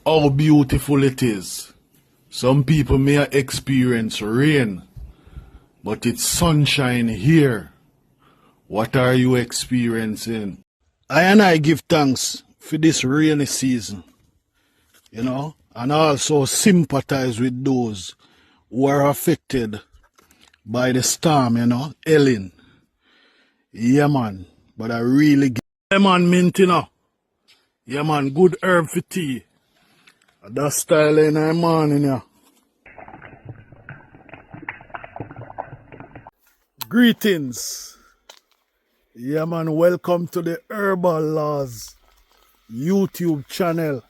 how beautiful it is. Some people may experience rain, but it's sunshine here. What are you experiencing? I give thanks for this rainy season, and also sympathize with those who are affected by the storm, Ellen. Yeah, man. But I really get. Yeah, man, mint, Yeah, man, good herb for tea. That style in the morning, yeah. Greetings. Yeah, man, welcome to the Herbal Laws YouTube channel.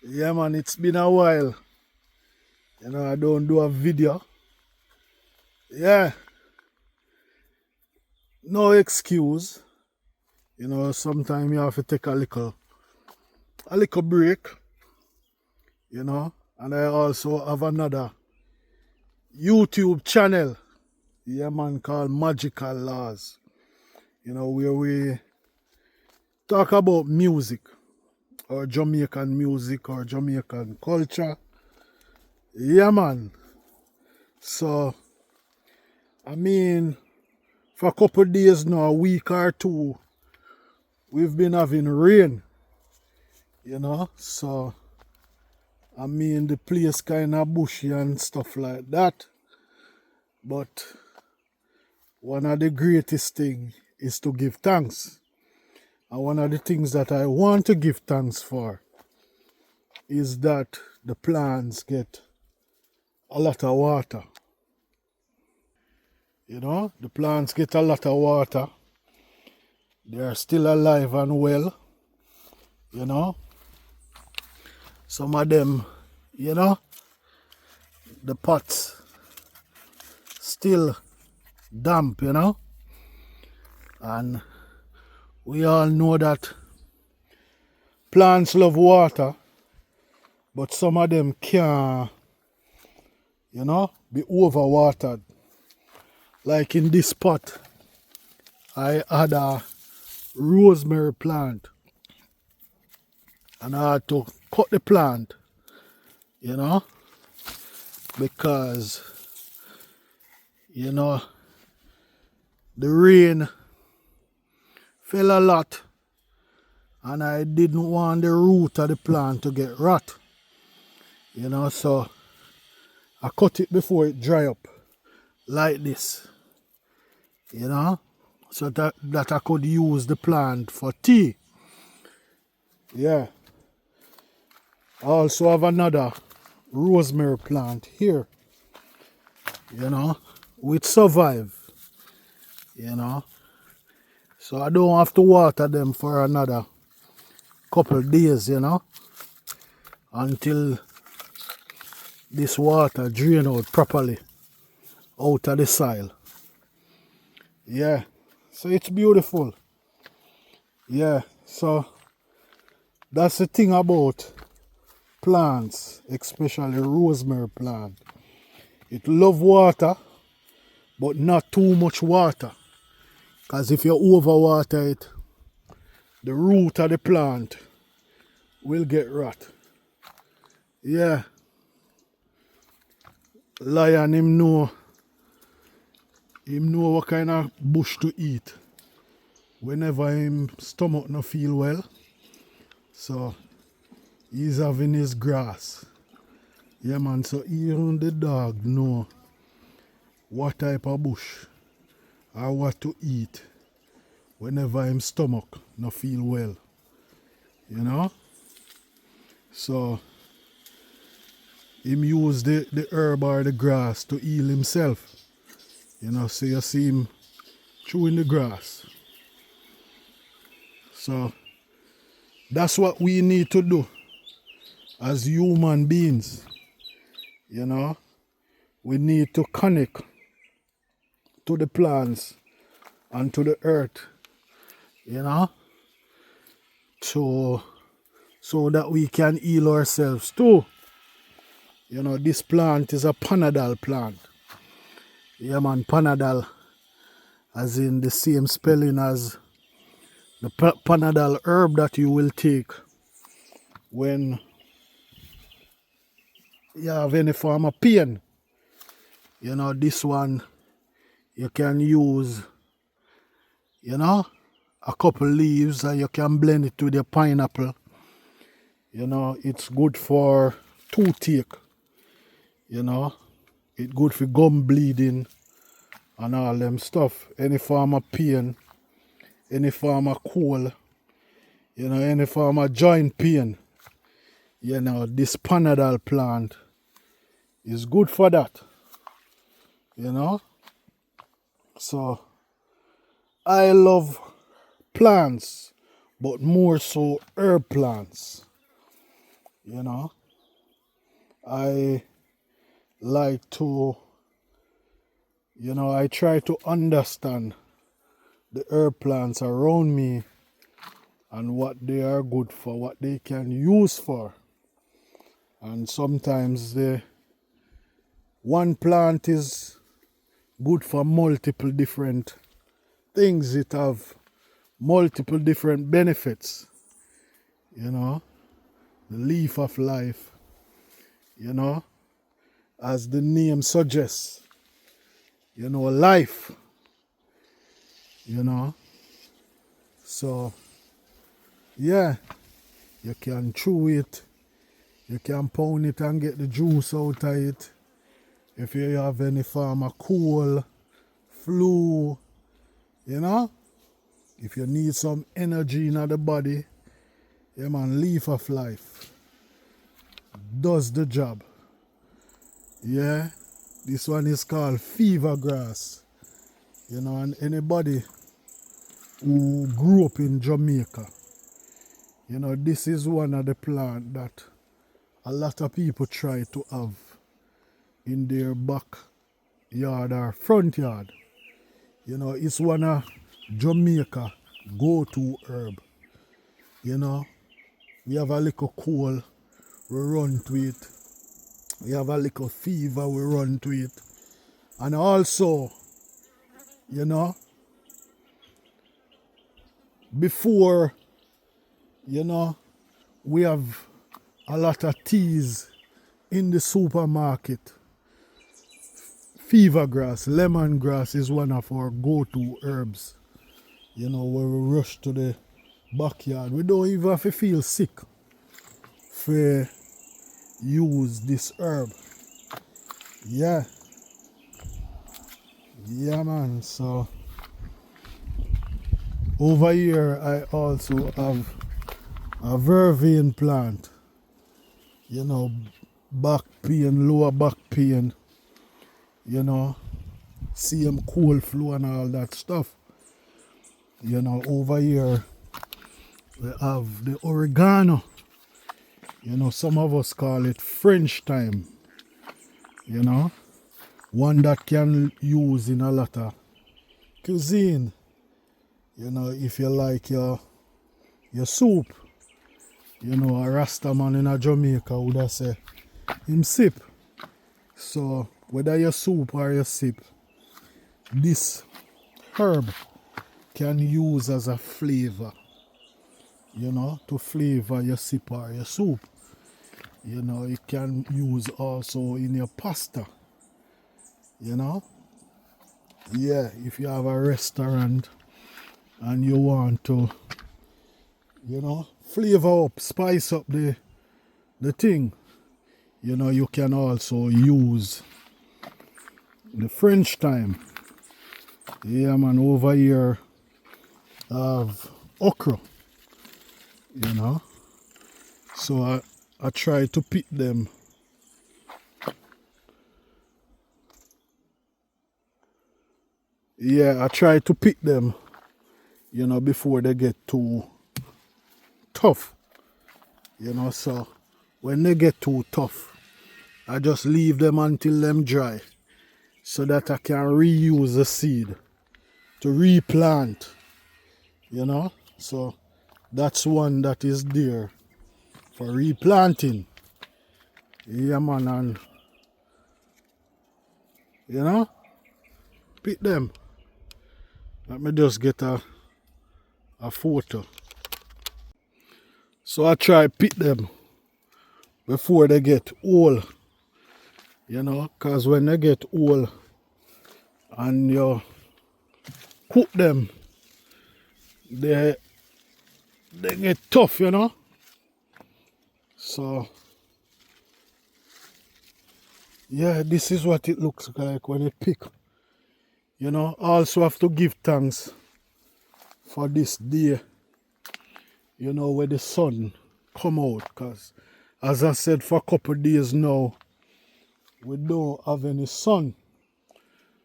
Yeah, man, it's been a while. I don't do a video. Yeah. No excuse. Sometimes you have to take a little break. And I also have another YouTube channel. Yeah, man, called Magical Laws. Where we talk about music, or Jamaican music, or Jamaican culture. Yeah, man. So, for a couple of days now, a week or two, we've been having rain. So, the place kind of bushy and stuff like that. But one of the greatest things is to give thanks. And one of the things that I want to give thanks for is that the plants get a lot of water. The plants get a lot of water. They are still alive and well. Some of them, the pots still damp, and we all know that plants love water, but some of them can, be overwatered. Like in this pot, I had a rosemary plant, and I had to cut the plant, because the rain fell a lot, and I didn't want the root of the plant to get rot. So I cut it before it dry up like this, so that I could use the plant for tea. Yeah. I also have another rosemary plant here, which survive, so I don't have to water them for another couple of days, until this water drain out properly out of the soil. Yeah, so it's beautiful. Yeah, so that's the thing about plants, especially rosemary plant. It love water, but not too much water. Because if you overwater it, the root of the plant will get rot. Yeah. Lion, him know what kind of bush to eat whenever him stomach no feel well. So he's having his grass. Yeah, man, so even the dog know what type of bush or what to eat whenever him stomach no feel well. So him use the herb or the grass to heal himself. So you see him chewing the grass. So that's what we need to do as human beings. We need to connect to the plants and to the earth, so that we can heal ourselves too. This plant is a Panadol plant. Yeah, man, Panadol, as in the same spelling as the Panadol herb that you will take when you have any form of pain, this one you can use, a couple leaves and you can blend it with your pineapple. It's good for toothache, it's good for gum bleeding and all them stuff. Any form of pain, any form of cold, any form of joint pain, this Panadol plant is good for that, So I love plants, but more so herb plants, I like to, I try to understand the herb plants around me and what they are good for, what they can use for. And sometimes the one plant is good for multiple different things. It have multiple different benefits. The leaf of life, as the name suggests, life, So, yeah, you can chew it, you can pound it and get the juice out of it. If you have any form of cold, flu, if you need some energy in the body, leaf of life does the job. Yeah, this one is called fever grass. And anybody who grew up in Jamaica, this is one of the plants that a lot of people try to have in their backyard or front yard. It's one of Jamaica go-to herb. We have a little cold, we run to it. We have a little fever, we run to it. And also, before, we have a lot of teas in the supermarket. Fever grass, lemongrass is one of our go-to herbs. Where we rush to the backyard. We don't even have to feel sick for use this herb. Yeah. Yeah, man. So over here I also have a vervain plant. Back pain, lower back pain. Same cold flu and all that stuff. Over here we have the oregano. Some of us call it French thyme. One that can use in a lot of cuisine. If you like your soup. A Rasta man in a Jamaica would have say him sip. So whether your soup or your sip, this herb can use as a flavor. To flavor your sip or your soup. It can use also in your pasta. Yeah, if you have a restaurant and you want to, flavor up, spice up the thing, you can also use the French thyme. Yeah, man, over here have okra. So I try to pick them. Yeah, I try to pick them, before they get too tough. So when they get too tough, I just leave them until them dry so that I can reuse the seed to replant. So that's one that is there for replanting. Yeah, man, and pick them. Let me just get a photo. So I try pick them before they get old You know, because when they get old and you cook them, they get tough, you know. So yeah, this is what it looks like when you pick. You know, also have to give thanks for this day, you know, where the sun come out. Because as I said, for a couple of days now, we don't have any sun.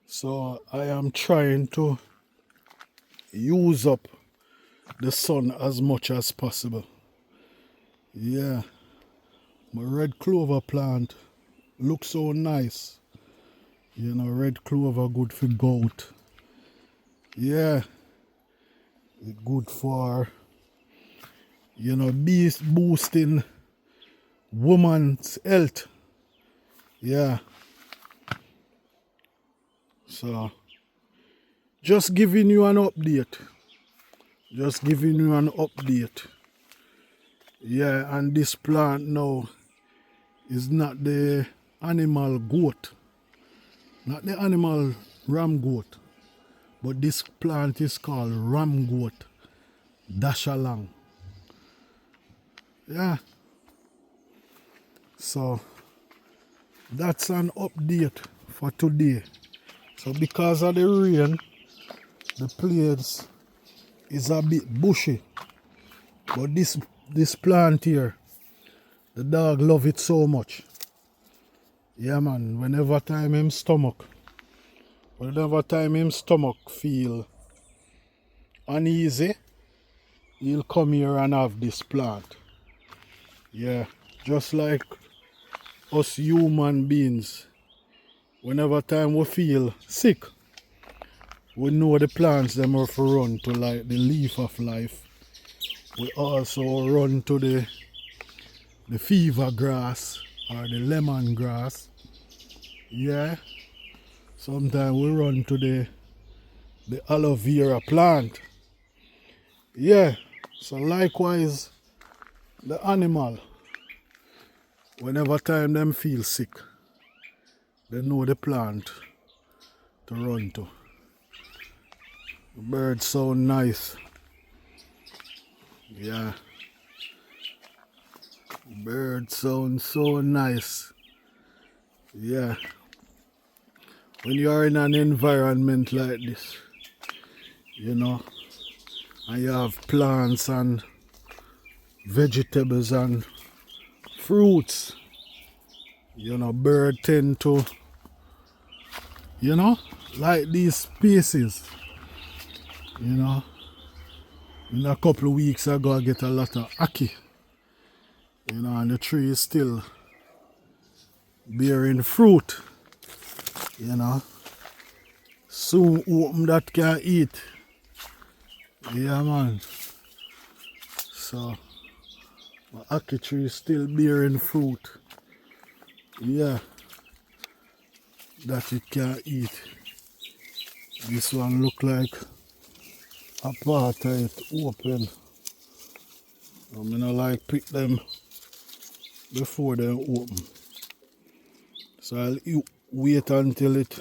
So I am trying to use up the sun as much as possible. Yeah, my red clover plant looks so nice. You know, red clover good for goat. Yeah, it good for, you know, boosting woman's health. Yeah. So just giving you an update. Just giving you an update. Yeah, and this plant now is not the animal goat. Not the animal ram goat. But this plant is called ram goat. Dashalang. Yeah. So that's an update for today. So because of the rain, the place is a bit bushy. But this plant here, the dog love it so much. Yeah man, whenever time him stomach feel uneasy, he'll come here and have this plant. Yeah, just like us human beings, whenever time we feel sick, we know the plants them have to run to like the leaf of life. We also run to the fever grass or the lemon grass. Yeah. Sometimes we run to the aloe vera plant. Yeah. So likewise the animal, whenever time them feel sick, they know the plant to run to. The birds sound nice. Yeah. Birds sound so nice. Yeah. When you are in an environment like this, you know, and you have plants and vegetables and fruits, you know, birds tend to, you know, like these species. You know, in a couple of weeks ago I get a lot of ackee, you know, and the tree is still bearing fruit, you know. Soon open that can eat. Yeah man. So my ackee tree is still bearing fruit. Yeah. That it can eat. This one look like a part of it open. I'm gonna like pick them before they open. So I'll wait until it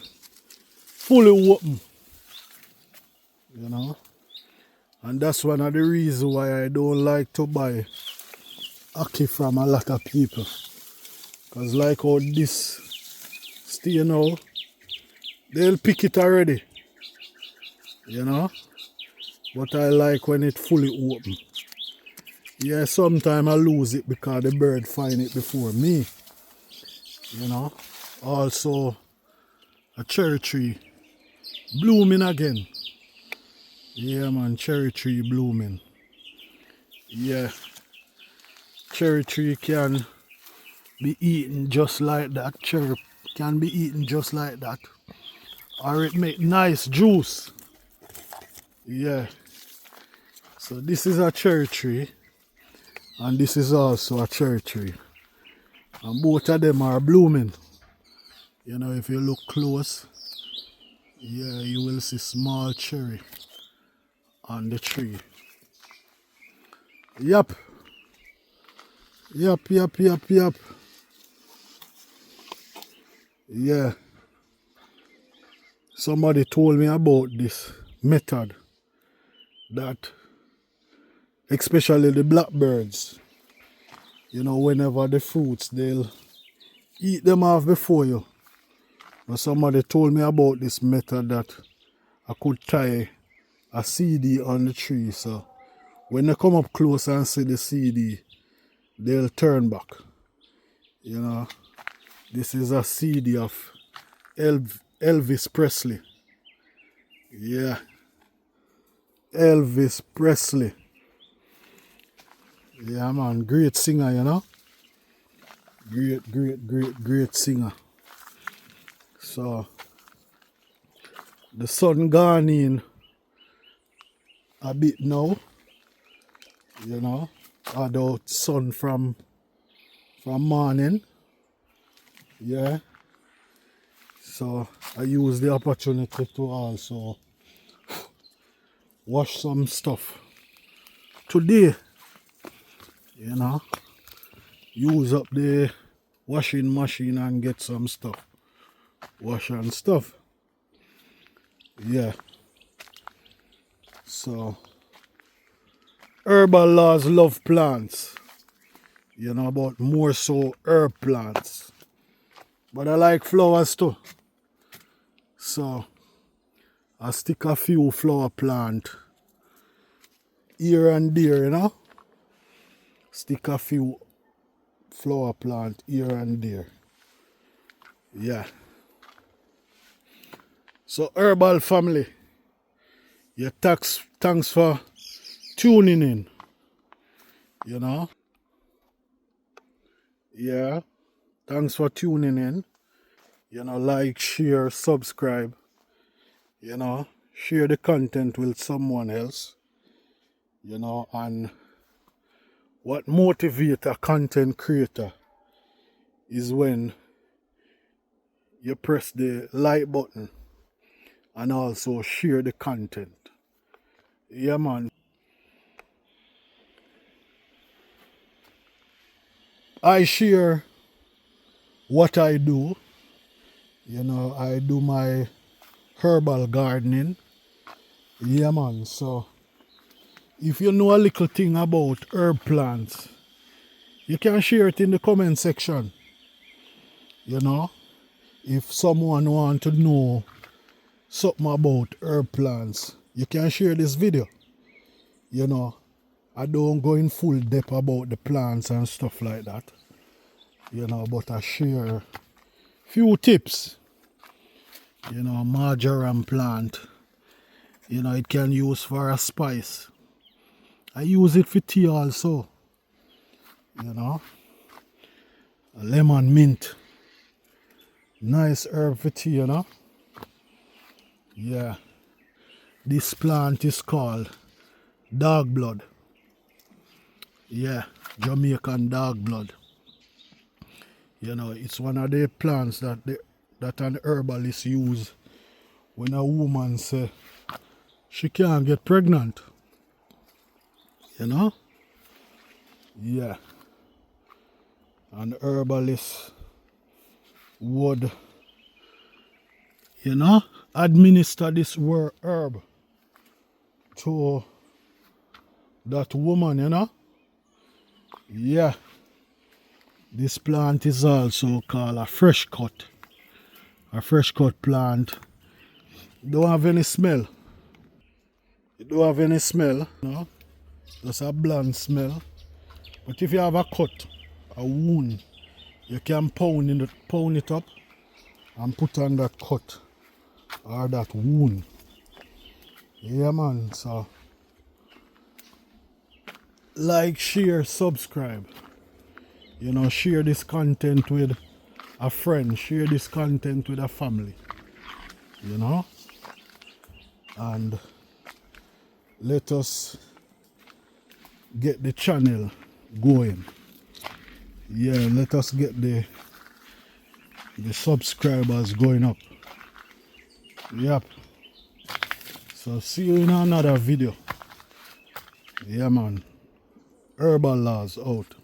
fully open. You know? And that's one of the reasons why I don't like to buy ackee from a lot of people. Because like how this stay now, they'll pick it already. You know? But I like when it fully open. Yeah, sometimes I lose it because the bird find it before me. You know? Also, a cherry tree blooming again. Yeah man, cherry tree blooming. Yeah. Cherry tree can be eaten just like that. Cherry can be eaten just like that. Or it make nice juice. Yeah. So this is a cherry tree. And this is also a cherry tree. And both of them are blooming. You know, if you look close, yeah, you will see small cherry on the tree. Yep. Yep. Yeah. Somebody told me about this method that especially the blackbirds, whenever the fruits, they'll eat them off before you. But somebody told me about this method that I could tie a CD on the tree, so when they come up close and see the CD, they'll turn back. This is a CD of Elvis Presley. Yeah, Elvis Presley. Yeah, man, great singer, Great singer. So, the sun gone in a bit now, although sun from morning. Yeah. So, I use the opportunity to also wash some stuff today, use up the washing machine and get some stuff wash and stuff. Yeah, so herbal laws love plants, about more so herb plants, but I like flowers too, so I stick a few flower plant here and there, stick a few flower plant here and there. Yeah. So herbal family, yeah, thanks for tuning in. Yeah, thanks for tuning in. Like, share, subscribe. Share the content with someone else. And what motivates a content creator is when you press the like button and also share the content. Yeah, man. I share what I do. I do my herbal gardening. Yeah, man. So, if you know a little thing about herb plants, you can share it in the comment section. If someone want to know something about herb plants, you can share this video. I don't go in full depth about the plants and stuff like that. But I share few tips. Marjoram plant, it can use for a spice. I use it for tea also. Lemon mint. Nice herb for tea, Yeah. This plant is called dog blood. Yeah, Jamaican dog blood. It's one of the plants that an herbalist use when a woman say she can't get pregnant. Yeah. An herbalist would, administer this herb to that woman, Yeah. This plant is also called a fresh cut. A fresh cut plant. Don't have any smell. It don't have any smell, Just a bland smell. But if you have a cut, a wound, you can pound it up and put on that cut or that wound. Yeah, man. So, like, share, subscribe. Share this content with a friend, share this content with a family. And let us get the channel going. Yeah, let us get the subscribers going up. Yep. So see you in another video. Yeah, man. Herbal laws out.